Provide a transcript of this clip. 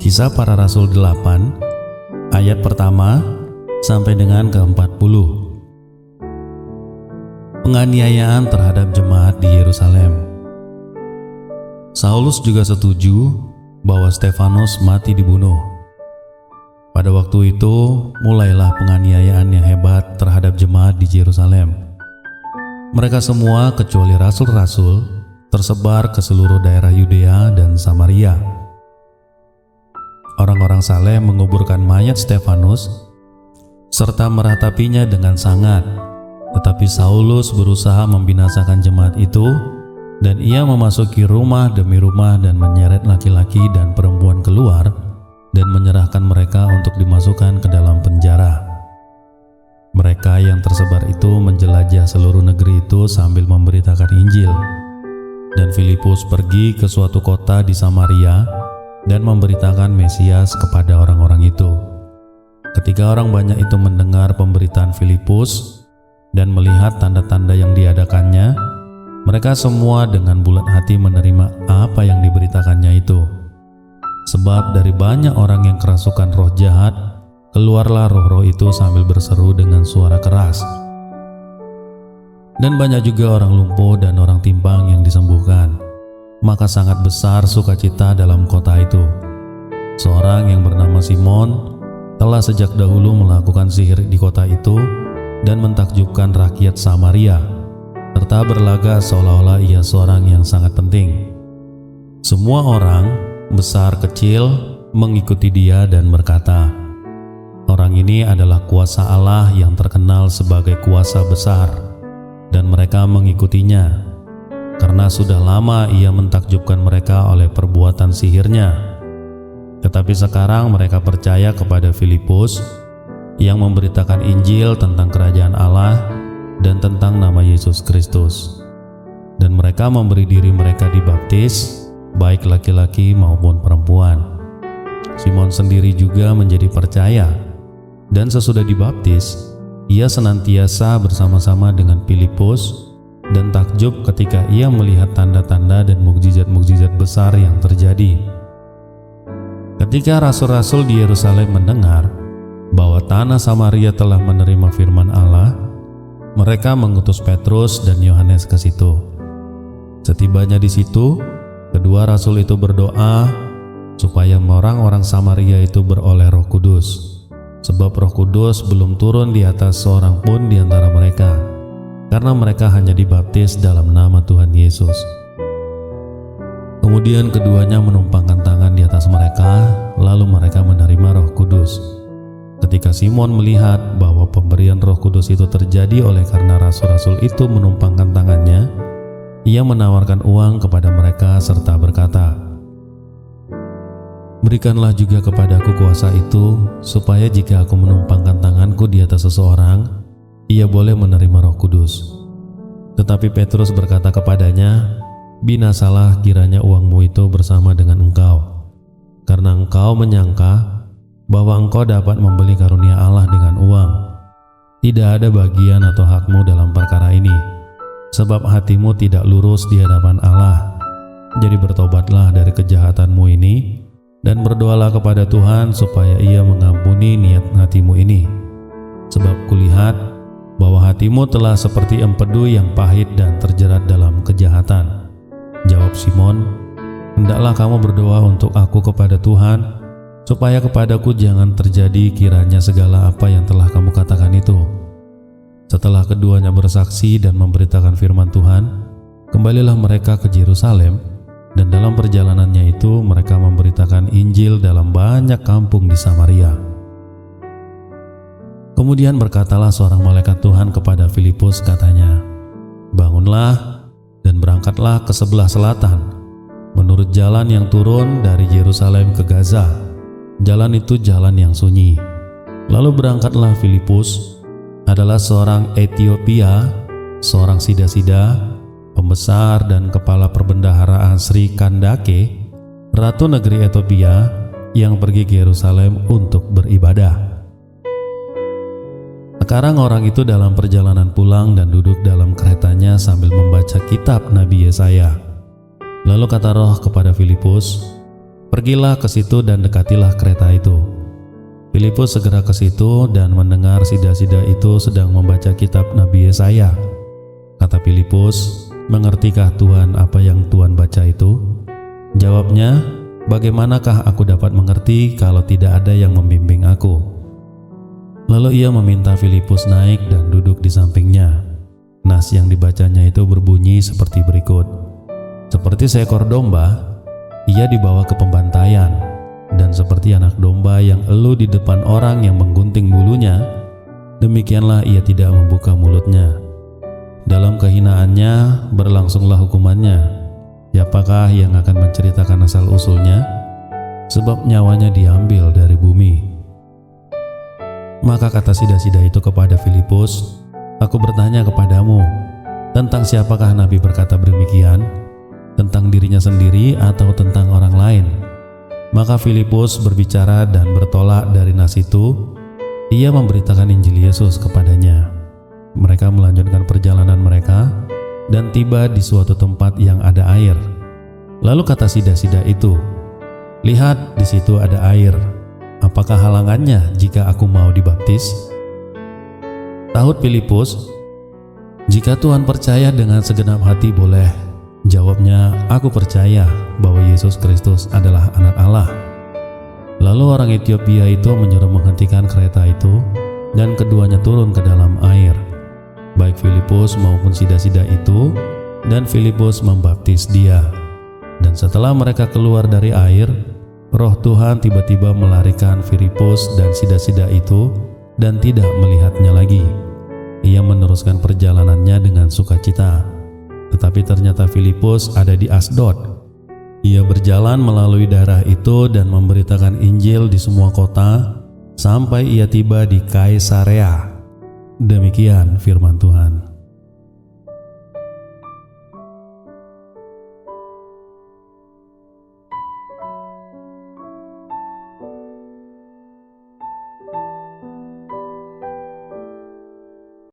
Kisah Para Rasul 8 ayat pertama sampai dengan ke-40. Penganiayaan terhadap jemaat di Yerusalem. Saulus juga setuju bahwa Stefanus mati dibunuh. Pada waktu itu mulailah penganiayaan yang hebat terhadap jemaat di Yerusalem. Mereka semua kecuali rasul-rasul tersebar ke seluruh daerah Yudea dan Samaria. Orang-orang saleh menguburkan mayat Stefanus serta meratapinya dengan sangat, tetapi Saulus berusaha membinasakan jemaat itu, dan ia memasuki rumah demi rumah dan menyeret laki-laki dan perempuan keluar dan menyerahkan mereka untuk dimasukkan ke dalam penjara. Mereka yang tersebar itu menjelajah seluruh negeri itu sambil memberitakan Injil. Dan Filipus pergi ke suatu kota di Samaria dan memberitakan Mesias kepada orang-orang itu. Ketika orang banyak itu mendengar pemberitaan Filipus dan melihat tanda-tanda yang diadakannya, mereka semua dengan bulat hati menerima apa yang diberitakannya itu. Sebab dari banyak orang yang kerasukan roh jahat, keluarlah roh-roh itu sambil berseru dengan suara keras. Dan banyak juga orang lumpuh dan orang timpang yang disembuhkan. Maka sangat besar sukacita dalam kota itu. Seorang yang bernama Simon telah sejak dahulu melakukan sihir di kota itu dan mentakjubkan rakyat Samaria, serta berlagak seolah-olah ia seorang yang sangat penting. Semua orang, besar kecil, mengikuti dia dan berkata, "Orang ini adalah kuasa Allah yang terkenal sebagai kuasa besar," dan mereka mengikutinya karena sudah lama ia mentakjubkan mereka oleh perbuatan sihirnya. Tetapi sekarang mereka percaya kepada Filipus yang memberitakan Injil tentang kerajaan Allah dan tentang nama Yesus Kristus. Dan mereka memberi diri mereka dibaptis, baik laki-laki maupun perempuan. Simon sendiri juga menjadi percaya, dan sesudah dibaptis, ia senantiasa bersama-sama dengan Filipus dan takjub ketika ia melihat tanda-tanda dan mukjizat-mukjizat besar yang terjadi. Ketika rasul-rasul di Yerusalem mendengar bahwa tanah Samaria telah menerima firman Allah, mereka mengutus Petrus dan Yohanes ke situ. Setibanya di situ, kedua rasul itu berdoa supaya orang-orang Samaria itu beroleh Roh Kudus, sebab Roh Kudus belum turun di atas seorang pun di antara mereka, karena mereka hanya dibaptis dalam nama Tuhan Yesus. Kemudian keduanya menumpangkan tangan di atas mereka, lalu mereka menerima Roh Kudus. Ketika Simon melihat bahwa pemberian Roh Kudus itu terjadi oleh karena rasul-rasul itu menumpangkan tangannya, ia menawarkan uang kepada mereka serta berkata, "Berikanlah juga kepadaku kuasa itu, supaya jika aku menumpangkan tanganku di atas seseorang, ia boleh menerima Roh Kudus." Tetapi Petrus berkata kepadanya, "Binasalah kiranya uangmu itu bersama dengan engkau, karena engkau menyangka bahwa engkau dapat membeli karunia Allah dengan uang. Tidak ada bagian atau hakmu dalam perkara ini, sebab hatimu tidak lurus di hadapan Allah. Jadi bertobatlah dari kejahatanmu ini, dan berdoalah kepada Tuhan supaya ia mengampuni niat hatimu ini. Sebab kulihat bahwa hatimu telah seperti empedu yang pahit dan terjerat dalam kejahatan." Jawab Simon, "Hendaklah kamu berdoa untuk aku kepada Tuhan, supaya kepadaku jangan terjadi kiranya segala apa yang telah kamu katakan itu." Setelah keduanya bersaksi dan memberitakan firman Tuhan, kembalilah mereka ke Yerusalem, dan dalam perjalanannya itu mereka memberitakan Injil dalam banyak kampung di Samaria. Kemudian berkatalah seorang malaikat Tuhan kepada Filipus, katanya, "Bangunlah dan berangkatlah ke sebelah selatan, menurut jalan yang turun dari Yerusalem ke Gaza. Jalan itu jalan yang sunyi." Lalu berangkatlah Filipus, adalah seorang Etiopia, seorang Sida-sida, pembesar dan kepala perbendaharaan Sri Kandake, ratu negeri Etiopia, yang pergi ke Yerusalem untuk beribadah. Sekarang orang itu dalam perjalanan pulang dan duduk dalam keretanya sambil membaca kitab Nabi Yesaya. Lalu kata Roh kepada Filipus, Pergilah ke situ dan dekatilah kereta itu. Filipus segera ke situ dan mendengar sida-sida itu sedang membaca kitab Nabi Yesaya. Kata Filipus, "Mengertikah Tuhan apa yang Tuhan baca itu?" Jawabnya, "Bagaimanakah aku dapat mengerti kalau tidak ada yang membimbing aku?" Lalu ia meminta Filipus naik dan duduk di sampingnya. Nas yang dibacanya itu berbunyi seperti berikut: "Seperti seekor domba, ia dibawa ke pembantaian, dan seperti anak domba yang eluh di depan orang yang menggunting bulunya, demikianlah ia tidak membuka mulutnya. Dalam kehinaannya berlangsunglah hukumannya. Siapakah yang akan menceritakan asal-usulnya? Sebab nyawanya diambil dari bumi." Maka kata sida-sida itu kepada Filipus, "Aku bertanya kepadamu, tentang siapakah Nabi berkata demikian? Tentang dirinya sendiri atau tentang orang lain?" Maka Filipus berbicara dan bertolak dari nas itu. Ia memberitakan Injil Yesus kepadanya. Mereka melanjutkan perjalanan mereka dan tiba di suatu tempat yang ada air. Lalu kata sida-sida itu, "Lihat, di situ ada air. Apakah halangannya jika aku mau dibaptis?" Sahut Filipus, "Jika Tuhan percaya dengan segenap hati boleh." Jawabnya, "Aku percaya bahwa Yesus Kristus adalah Anak Allah." Lalu orang Etiopia itu menyuruh menghentikan kereta itu dan keduanya turun ke dalam air, baik Filipus maupun sida-sida itu, dan Filipus membaptis dia. Dan setelah mereka keluar dari air, Roh Tuhan tiba-tiba melarikan Filipus dan sida-sida itu dan tidak melihatnya lagi. Ia meneruskan perjalanannya dengan sukacita. Tetapi ternyata Filipus ada di Asdod. Ia berjalan melalui daerah itu dan memberitakan Injil di semua kota sampai ia tiba di Kaisarea. Demikian firman Tuhan.